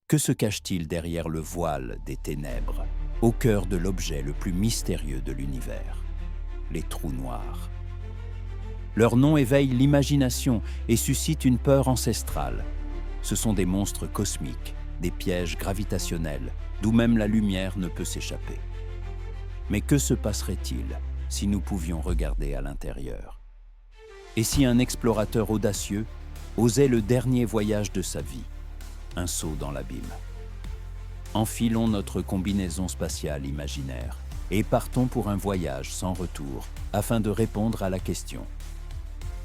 Que se cache-t-il derrière le voile des ténèbres, au cœur de l'objet le plus mystérieux de l'univers, les trous noirs? Leur nom éveille l'imagination et suscite une peur ancestrale. Ce sont des monstres cosmiques, des pièges gravitationnels, d'où même la lumière ne peut s'échapper. Mais que se passerait-il si nous pouvions regarder à l'intérieur? Et si un explorateur audacieux osait le dernier voyage de sa vie, un saut dans l'abîme? Enfilons notre combinaison spatiale imaginaire et partons pour un voyage sans retour afin de répondre à la question: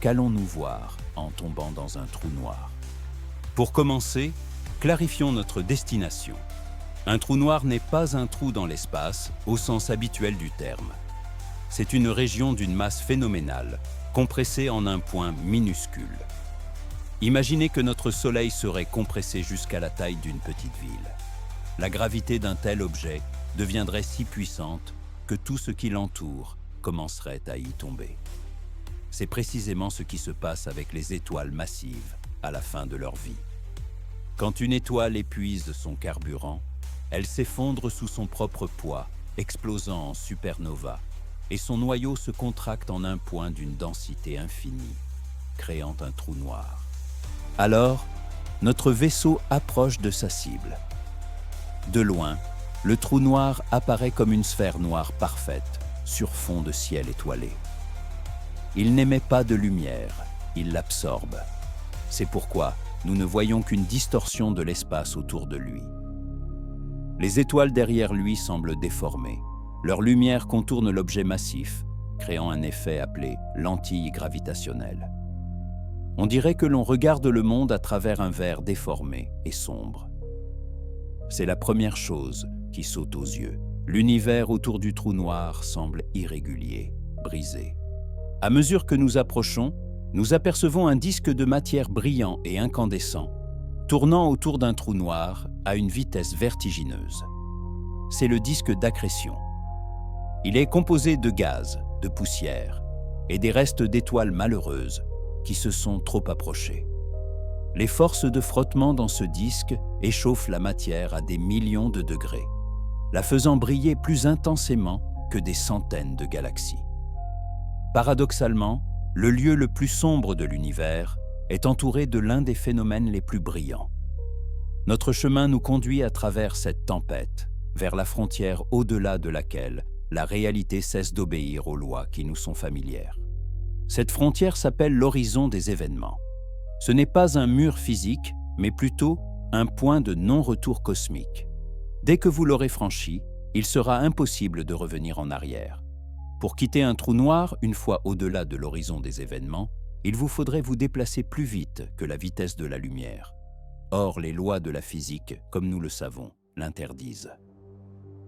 qu'allons-nous voir en tombant dans un trou noir? Pour commencer, clarifions notre destination. Un trou noir n'est pas un trou dans l'espace au sens habituel du terme. C'est une région d'une masse phénoménale, compressée en un point minuscule. Imaginez que notre Soleil serait compressé jusqu'à la taille d'une petite ville. La gravité d'un tel objet deviendrait si puissante que tout ce qui l'entoure commencerait à y tomber. C'est précisément ce qui se passe avec les étoiles massives à la fin de leur vie. Quand une étoile épuise son carburant, elle s'effondre sous son propre poids, explosant en supernova, et son noyau se contracte en un point d'une densité infinie, créant un trou noir. Alors, notre vaisseau approche de sa cible. De loin, le trou noir apparaît comme une sphère noire parfaite, sur fond de ciel étoilé. Il n'émet pas de lumière, il l'absorbe. C'est pourquoi nous ne voyons qu'une distorsion de l'espace autour de lui. Les étoiles derrière lui semblent déformées. Leur lumière contourne l'objet massif, créant un effet appelé lentille gravitationnelle. On dirait que l'on regarde le monde à travers un verre déformé et sombre. C'est la première chose qui saute aux yeux. L'univers autour du trou noir semble irrégulier, brisé. À mesure que nous approchons, nous apercevons un disque de matière brillant et incandescent, tournant autour d'un trou noir à une vitesse vertigineuse. C'est le disque d'accrétion. Il est composé de gaz, de poussière et des restes d'étoiles malheureuses qui se sont trop approchées. Les forces de frottement dans ce disque échauffent la matière à des millions de degrés, la faisant briller plus intensément que des centaines de galaxies. Paradoxalement, le lieu le plus sombre de l'univers est entouré de l'un des phénomènes les plus brillants. Notre chemin nous conduit à travers cette tempête, vers la frontière au-delà de laquelle la réalité cesse d'obéir aux lois qui nous sont familières. Cette frontière s'appelle l'horizon des événements. Ce n'est pas un mur physique, mais plutôt un point de non-retour cosmique. Dès que vous l'aurez franchi, il sera impossible de revenir en arrière. Pour quitter un trou noir, une fois au-delà de l'horizon des événements, il vous faudrait vous déplacer plus vite que la vitesse de la lumière. Or, les lois de la physique, comme nous le savons, l'interdisent.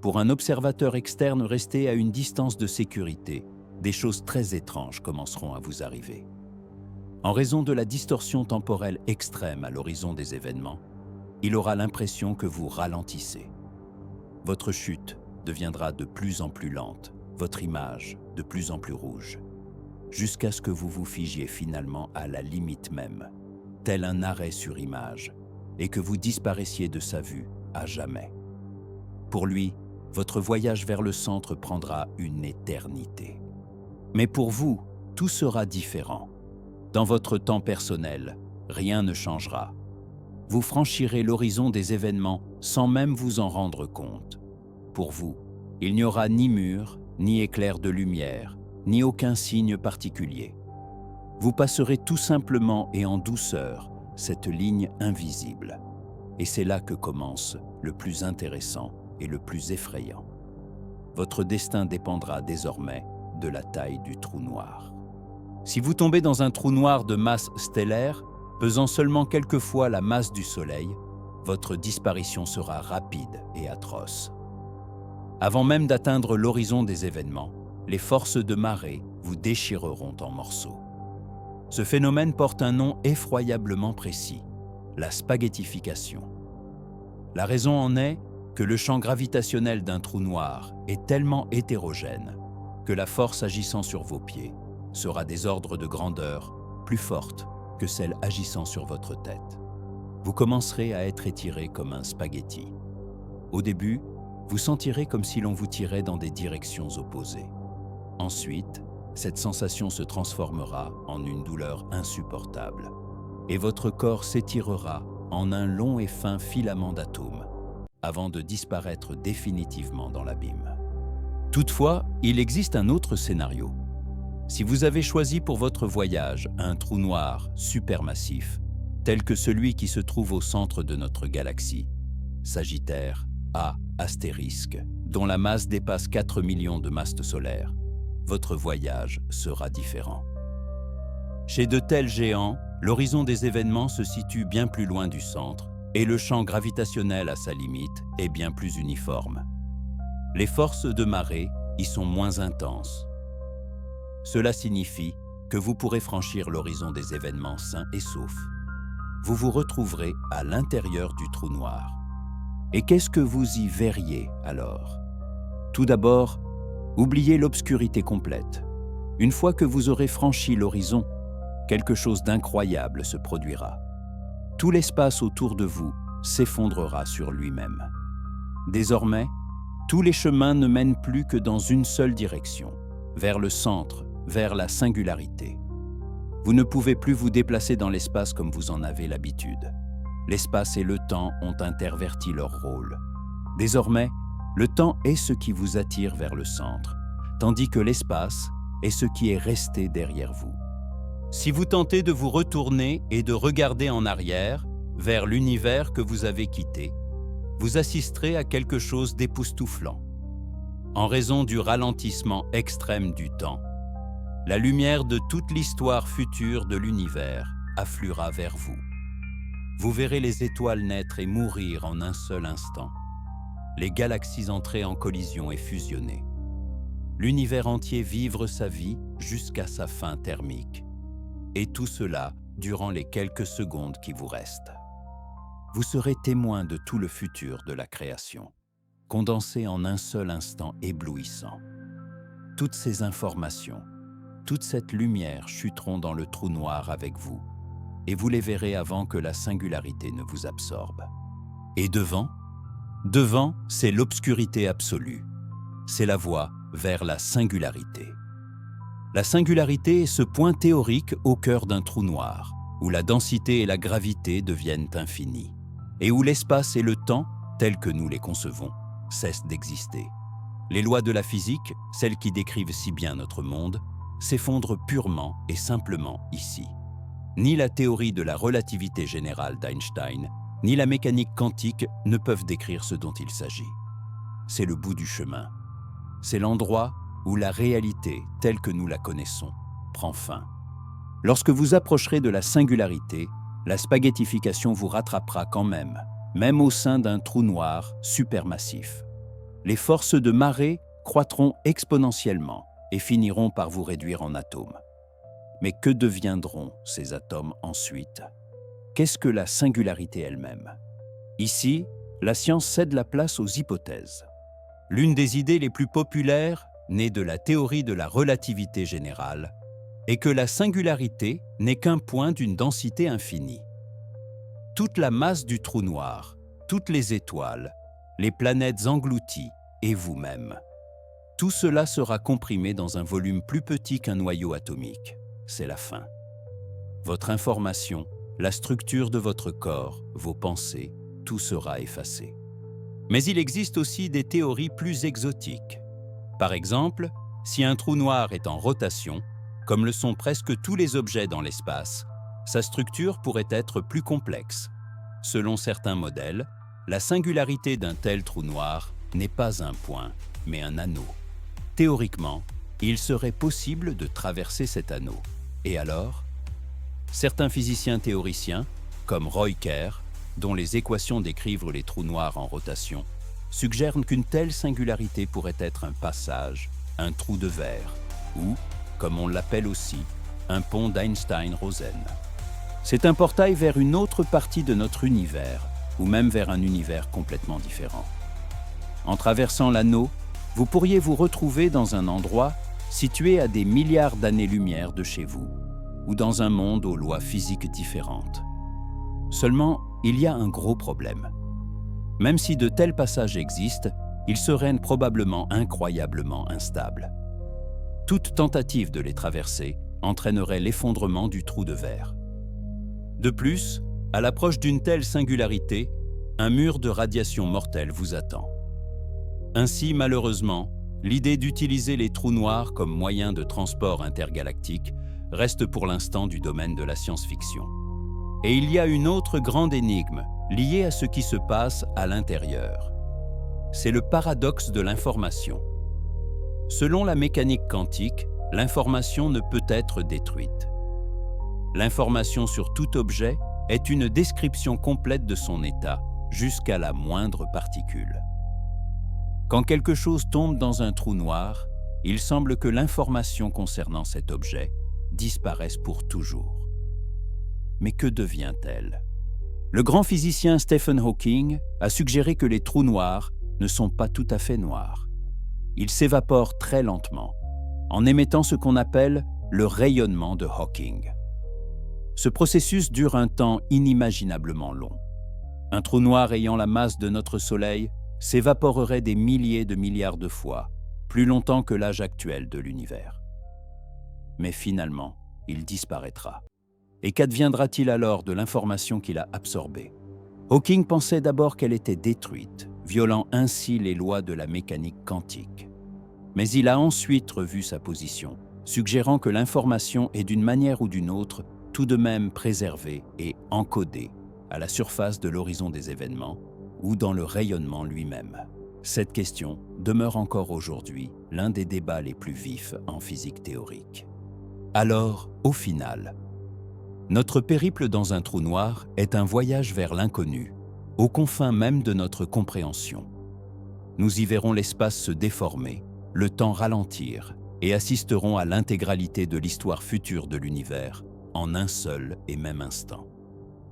Pour un observateur externe resté à une distance de sécurité, des choses très étranges commenceront à vous arriver. En raison de la distorsion temporelle extrême à l'horizon des événements, il aura l'impression que vous ralentissez. Votre chute deviendra de plus en plus lente, votre image de plus en plus rouge, jusqu'à ce que vous vous figiez finalement à la limite même, tel un arrêt sur image, et que vous disparaissiez de sa vue à jamais. Pour lui, votre voyage vers le centre prendra une éternité. Mais pour vous, tout sera différent. Dans votre temps personnel, rien ne changera. Vous franchirez l'horizon des événements sans même vous en rendre compte. Pour vous, il n'y aura ni mur, ni éclair de lumière, ni aucun signe particulier. Vous passerez tout simplement et en douceur cette ligne invisible. Et c'est là que commence le plus intéressant et le plus effrayant. Votre destin dépendra désormais de la taille du trou noir. Si vous tombez dans un trou noir de masse stellaire, pesant seulement quelques fois la masse du Soleil, votre disparition sera rapide et atroce. Avant même d'atteindre l'horizon des événements, les forces de marée vous déchireront en morceaux. Ce phénomène porte un nom effroyablement précis, la spaghettification. La raison en est que le champ gravitationnel d'un trou noir est tellement hétérogène que la force agissant sur vos pieds sera des ordres de grandeur plus forte que celle agissant sur votre tête. vous commencerez à être étiré comme un spaghetti. Au début, vous sentirez comme si l'on vous tirait dans des directions opposées. Ensuite, cette sensation se transformera en une douleur insupportable et votre corps s'étirera en un long et fin filament d'atomes avant de disparaître définitivement dans l'abîme. Toutefois, il existe un autre scénario. Si vous avez choisi pour votre voyage un trou noir supermassif, tel que celui qui se trouve au centre de notre galaxie, Sagittaire A astérisque, dont la masse dépasse 4 millions de masses solaires, votre voyage sera différent. Chez de tels géants, l'horizon des événements se situe bien plus loin du centre et le champ gravitationnel à sa limite est bien plus uniforme. Les forces de marée y sont moins intenses. Cela signifie que vous pourrez franchir l'horizon des événements sains et saufs. Vous vous retrouverez à l'intérieur du trou noir. Et qu'est-ce que vous y verriez alors? Tout d'abord, oubliez l'obscurité complète. Une fois que vous aurez franchi l'horizon, quelque chose d'incroyable se produira. Tout l'espace autour de vous s'effondrera sur lui-même. Désormais, tous les chemins ne mènent plus que dans une seule direction, vers le centre, vers la singularité. Vous ne pouvez plus vous déplacer dans l'espace comme vous en avez l'habitude. L'espace et le temps ont interverti leur rôle. Désormais, le temps est ce qui vous attire vers le centre, tandis que l'espace est ce qui est resté derrière vous. Si vous tentez de vous retourner et de regarder en arrière, vers l'univers que vous avez quitté, vous assisterez à quelque chose d'époustouflant. En raison du ralentissement extrême du temps, la lumière de toute l'histoire future de l'univers affluera vers vous. Vous verrez les étoiles naître et mourir en un seul instant, les galaxies entrer en collision et fusionner, l'univers entier vivre sa vie jusqu'à sa fin thermique, et tout cela durant les quelques secondes qui vous restent. Vous serez témoin de tout le futur de la création, condensé en un seul instant éblouissant. Toutes ces informations, toute cette lumière chuteront dans le trou noir avec vous, et vous les verrez avant que la singularité ne vous absorbe. Et devant, c'est l'obscurité absolue. C'est la voie vers la singularité. La singularité est ce point théorique au cœur d'un trou noir, où la densité et la gravité deviennent infinies, et où l'espace et le temps, tels que nous les concevons, cessent d'exister. Les lois de la physique, celles qui décrivent si bien notre monde, s'effondrent purement et simplement ici. Ni la théorie de la relativité générale d'Einstein, ni la mécanique quantique ne peuvent décrire ce dont il s'agit. C'est le bout du chemin. C'est l'endroit où la réalité, telle que nous la connaissons, prend fin. Lorsque vous approcherez de la singularité, la spaghettification vous rattrapera quand même au sein d'un trou noir supermassif. Les forces de marée croîtront exponentiellement et finiront par vous réduire en atomes. Mais que deviendront ces atomes ensuite? Qu'est-ce que la singularité elle-même? Ici, la science cède la place aux hypothèses. L'une des idées les plus populaires, née de la théorie de la relativité générale, est que la singularité n'est qu'un point d'une densité infinie. Toute la masse du trou noir, toutes les étoiles, les planètes englouties et vous-même, tout cela sera comprimé dans un volume plus petit qu'un noyau atomique. C'est la fin. Votre information, la structure de votre corps, vos pensées, tout sera effacé. Mais il existe aussi des théories plus exotiques. Par exemple, si un trou noir est en rotation, comme le sont presque tous les objets dans l'espace, sa structure pourrait être plus complexe. Selon certains modèles, la singularité d'un tel trou noir n'est pas un point, mais un anneau. Théoriquement, il serait possible de traverser cet anneau. Et alors? Certains physiciens théoriciens, comme Roy Kerr, dont les équations décrivent les trous noirs en rotation, suggèrent qu'une telle singularité pourrait être un passage, un trou de verre, ou, comme on l'appelle aussi, un pont d'Einstein-Rosen. C'est un portail vers une autre partie de notre univers, ou même vers un univers complètement différent. En traversant l'anneau, vous pourriez vous retrouver dans un endroit situé à des milliards d'années-lumière de chez vous, ou dans un monde aux lois physiques différentes. Seulement, il y a un gros problème. Même si de tels passages existent, ils seraient probablement incroyablement instables. Toute tentative de les traverser entraînerait l'effondrement du trou de verre. De plus, à l'approche d'une telle singularité, un mur de radiation mortelle vous attend. Ainsi, malheureusement, l'idée d'utiliser les trous noirs comme moyen de transport intergalactique reste pour l'instant du domaine de la science-fiction. Et il y a une autre grande énigme liée à ce qui se passe à l'intérieur. C'est le paradoxe de l'information. Selon la mécanique quantique, l'information ne peut être détruite. L'information sur tout objet est une description complète de son état, jusqu'à la moindre particule. Quand quelque chose tombe dans un trou noir, il semble que l'information concernant cet objet disparaisse pour toujours. Mais que devient-elle? Le grand physicien Stephen Hawking a suggéré que les trous noirs ne sont pas tout à fait noirs. Ils s'évaporent très lentement, en émettant ce qu'on appelle le rayonnement de Hawking. Ce processus dure un temps inimaginablement long. Un trou noir ayant la masse de notre Soleil s'évaporerait des milliers de milliards de fois, plus longtemps que l'âge actuel de l'univers. Mais finalement, il disparaîtra. Et qu'adviendra-t-il alors de l'information qu'il a absorbée? Hawking pensait d'abord qu'elle était détruite, violant ainsi les lois de la mécanique quantique. Mais il a ensuite revu sa position, suggérant que l'information est d'une manière ou d'une autre tout de même préservée et encodée à la surface de l'horizon des événements ou dans le rayonnement lui-même. Cette question demeure encore aujourd'hui l'un des débats les plus vifs en physique théorique. Alors, au final, notre périple dans un trou noir est un voyage vers l'inconnu, aux confins même de notre compréhension. Nous y verrons l'espace se déformer, le temps ralentir et assisterons à l'intégralité de l'histoire future de l'univers en un seul et même instant.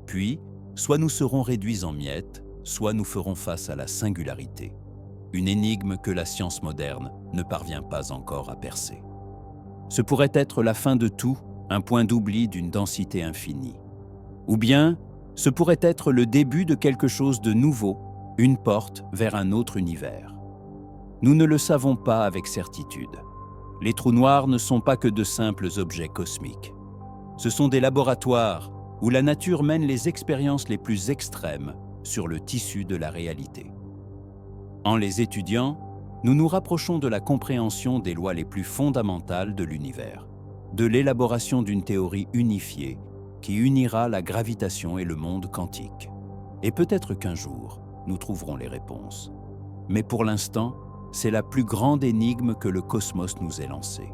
Puis, soit nous serons réduits en miettes, soit nous ferons face à la singularité, une énigme que la science moderne ne parvient pas encore à percer. Ce pourrait être la fin de tout, un point d'oubli d'une densité infinie. Ou bien, ce pourrait être le début de quelque chose de nouveau, une porte vers un autre univers. Nous ne le savons pas avec certitude. Les trous noirs ne sont pas que de simples objets cosmiques. Ce sont des laboratoires où la nature mène les expériences les plus extrêmes sur le tissu de la réalité. En les étudiant, nous nous rapprochons de la compréhension des lois les plus fondamentales de l'univers, de l'élaboration d'une théorie unifiée qui unira la gravitation et le monde quantique. Et peut-être qu'un jour, nous trouverons les réponses. Mais pour l'instant, c'est la plus grande énigme que le cosmos nous ait lancée.